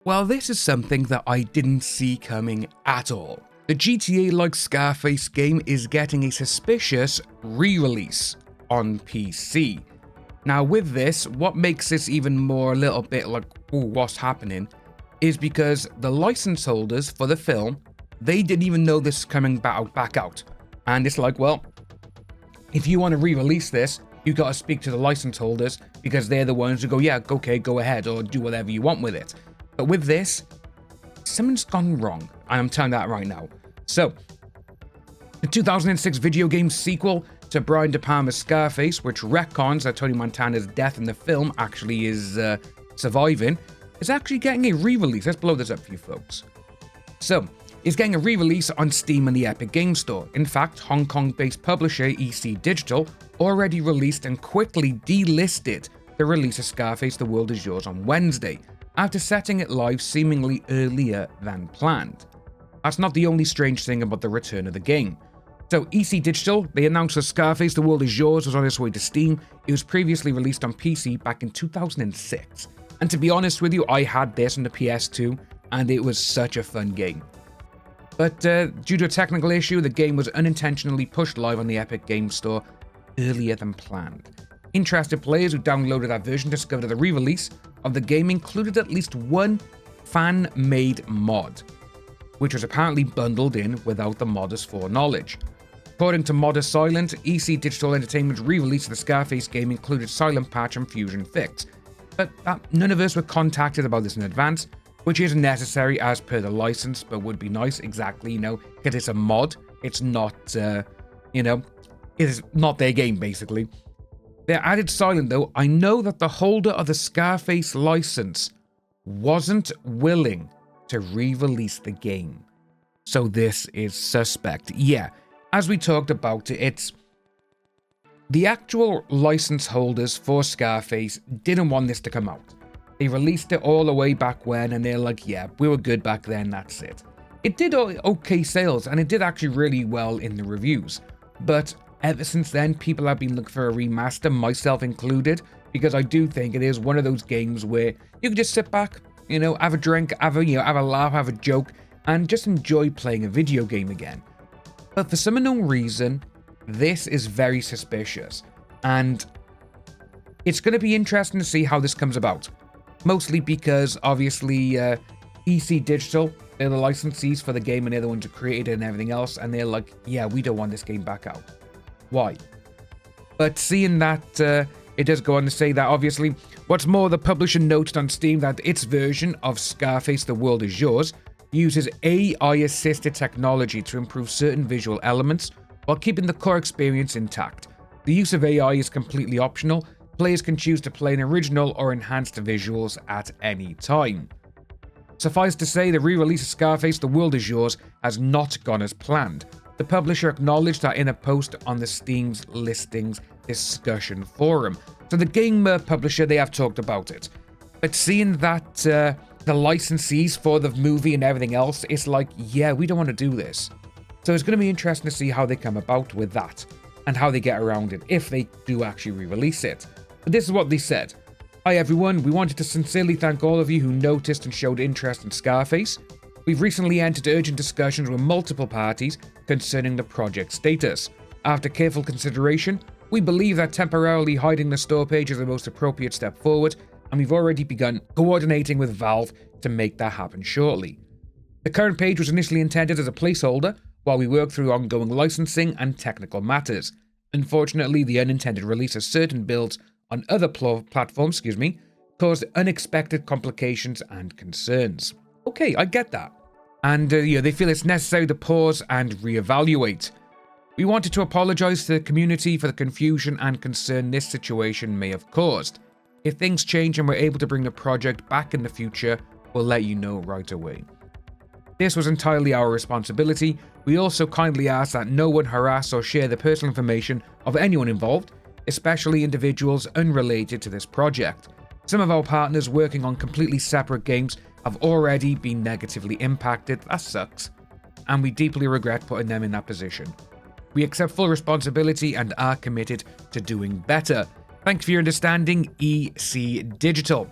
Well, this is something that I didn't see coming at all. The GTA-like Scarface game is getting a suspicious re-release on PC. Now with this, what makes this even more a little bit like, ooh, what's happening, is because the license holders for the film, they didn't even know this coming back out. And it's like, well, if you want to re-release this, you got to speak to the license holders because they're the ones who go, yeah, okay, go ahead or do whatever you want with it. But with this, something's gone wrong, and I'm telling that right now. So, the 2006 video game sequel to Brian De Palma's Scarface, which retcons that Tony Montana's death in the film actually is surviving, is actually getting a re-release. Let's blow this up for you folks. So, it's getting a re-release on Steam and the Epic Games Store. In fact, Hong Kong-based publisher EC Digital already released and quickly delisted the release of Scarface The World Is Yours on Wednesday, after setting it live seemingly earlier than planned. That's not the only strange thing about the return of the game. So EC Digital, they announced that Scarface The World Is Yours was on its way to Steam. It was previously released on PC back in 2006. And to be honest with you, I had this on the PS2, and it was such a fun game. But due to a technical issue, the game was unintentionally pushed live on the Epic Games Store earlier than planned. Interested players who downloaded that version discovered that the re-release of the game included at least one fan-made mod, which was apparently bundled in without the modder's foreknowledge. According to Modder Silent, EC Digital Entertainment's re-release of the Scarface game included Silent Patch and Fusion Fix, but none of us were contacted about this in advance, which isn't necessary as per the license, but would be nice, exactly, because it's a mod. It's not, it's not their game, basically. Their added silent, though, I know that the holder of the Scarface license wasn't willing to re-release the game. So this is suspect. Yeah, as we talked about it, it's the actual license holders for Scarface didn't want this to come out. They released it all the way back when, and they're like, yeah, we were good back then, that's it. It did okay sales, and it did actually really well in the reviews. But ever since then, people have been looking for a remaster, myself included, because I do think it is one of those games where you can just sit back, have a drink, have a laugh, have a joke, and just enjoy playing a video game again. But for some unknown reason, this is very suspicious, and it's going to be interesting to see how this comes about. Mostly because, obviously, EC Digital, they're the licensees for the game and they're the ones who created it and everything else, and they're like, yeah, we don't want this game back out. Why? But seeing that, it does go on to say that, obviously, what's more, the publisher noted on Steam that its version of Scarface The World Is Yours uses AI-assisted technology to improve certain visual elements while keeping the core experience intact. The use of AI is completely optional. Players can choose to play an original or enhanced visuals at any time. Suffice to say, the re-release of Scarface The World Is Yours has not gone as planned. The publisher acknowledged that in a post on the Steam's listings discussion forum. So the game publisher, they have talked about it. But seeing that the licensees for the movie and everything else, it's like, yeah, we don't want to do this. So it's going to be interesting to see how they come about with that and how they get around it if they do actually re-release it. But this is what they said. Hi everyone, we wanted to sincerely thank all of you who noticed and showed interest in Scarface. We've recently entered urgent discussions with multiple parties concerning the project status. After careful consideration, we believe that temporarily hiding the store page is the most appropriate step forward, and we've already begun coordinating with Valve to make that happen shortly. The current page was initially intended as a placeholder while we work through ongoing licensing and technical matters. Unfortunately, the unintended release of certain builds on other platforms, caused unexpected complications and concerns. Okay, I get that. And they feel it's necessary to pause and reevaluate. We wanted to apologize to the community for the confusion and concern this situation may have caused. If things change and we're able to bring the project back in the future, we'll let you know right away. This was entirely our responsibility. We also kindly ask that no one harass or share the personal information of anyone involved, especially individuals unrelated to this project. Some of our partners working on completely separate games have already been negatively impacted. That sucks, and we deeply regret putting them in that position. We accept full responsibility and are committed to doing better. Thank you for your understanding, EC Digital.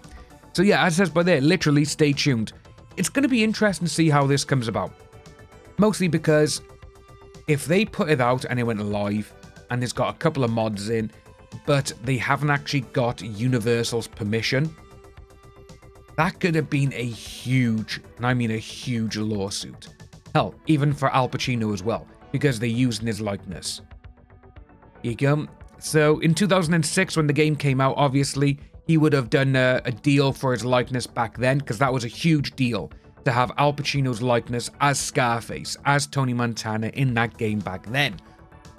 So yeah, as it says by there, literally stay tuned. It's going to be interesting to see how this comes about. Mostly because if they put it out and it went live and it's got a couple of mods in, but they haven't actually got Universal's permission, that could have been a huge, and I mean a huge lawsuit. Hell, even for Al Pacino as well, because they're using his likeness. Here you go. So in 2006, when the game came out, obviously, he would have done a deal for his likeness back then, because that was a huge deal to have Al Pacino's likeness as Scarface, as Tony Montana in that game back then.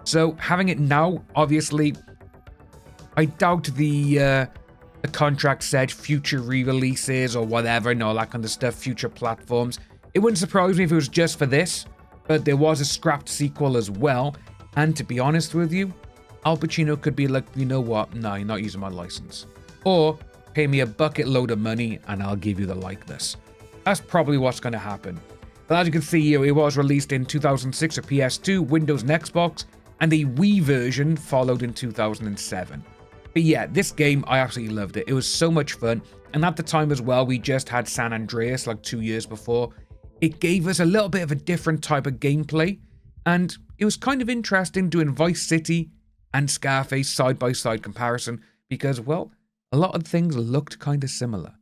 So having it now, obviously, I doubt the contract said future re-releases or whatever, and all that kind of stuff, future platforms. It wouldn't surprise me if it was just for this, but there was a scrapped sequel as well. And to be honest with you, Al Pacino could be like, you know what, no, you're not using my license. Or pay me a bucket load of money and I'll give you the likeness. That's probably what's going to happen. But as you can see here, it was released in 2006 for PS2, Windows and Xbox, and the Wii version followed in 2007. But yeah, this game, I absolutely loved it. It was so much fun. And at the time as well, we just had San Andreas like 2 years before. It gave us a little bit of a different type of gameplay. And it was kind of interesting doing Vice City and Scarface side-by-side comparison. Because, well, a lot of things looked kind of similar.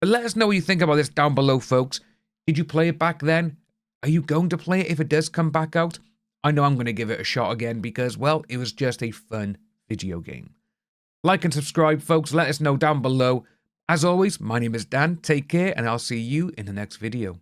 But let us know what you think about this down below, folks. Did you play it back then? Are you going to play it if it does come back out? I know I'm going to give it a shot again because, well, it was just a fun video game. Like and subscribe, folks. Let us know down below. As always, my name is Dan. Take care, and I'll see you in the next video.